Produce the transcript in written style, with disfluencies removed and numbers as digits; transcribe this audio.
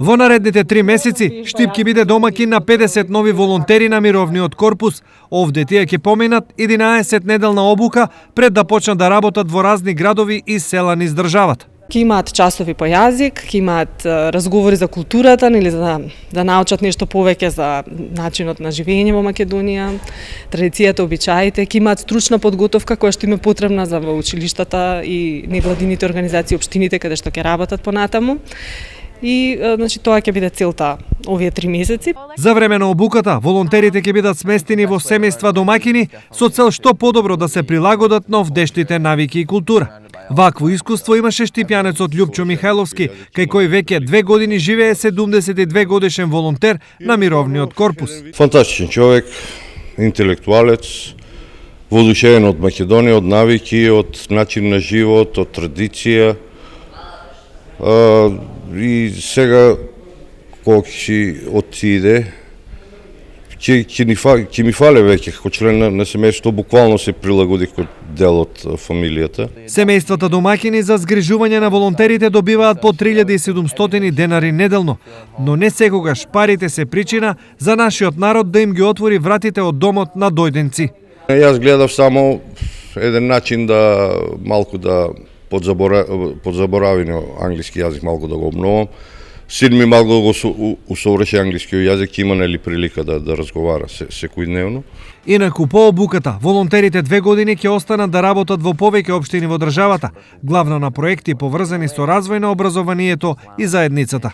Во наредните 3 месеци Штип ќе биде домакин на 50 нови волонтери на мировниот корпус. Овде тие ќе поминат 11 неделна обука пред да почнат да работат во разни градови и села низ државата. Ќе имаат часови по јазик, ќе имаат разговори за културата, или да научат нешто повеќе за начинот на живење во Македонија, традицијата, обичаите, ќе имаат стручна подготовка која што им е потребна за училиштата и невладините организации, општините каде што ќе работат понатаму. И значи тоа ќе биде целта овие 3 месеци. За време на обуката, волонтерите ќе бидат сместени во семејства домакини со цел што подобро да се прилагодат на овдешните навики и култура. Вакво искуство имаше штипјанецот Љупчо Михајловски, кај кој веќе 2 години живее 72 годишен волонтер на мировниот корпус. Фантастичен човек, интелектуалец, воодушевен од Македонија, од навики, од начин на живот, од традиција. И сега кога ќе отиде, ќе ми фале веќе како член на семејството, буквално се прилагоди како дел од фамилијата. Семејствата домакини за згрижување на волонтерите добиваат по 3700 денари неделно, но не секогаш парите се причина за нашиот народ да им ги отвори вратите од домот на дојденци. Јас гледав само еден начин да малку да подзаборавено англиски јазик малку да го обновам. Син ми малку да го усоврши англискиот јазик, ќе има нели прилика да разговара секојдневно. Инаку по обуката, волонтерите 2 години ќе останат да работат во повеќе општини во државата, главно на проекти поврзани со развој на образованието и заедницата.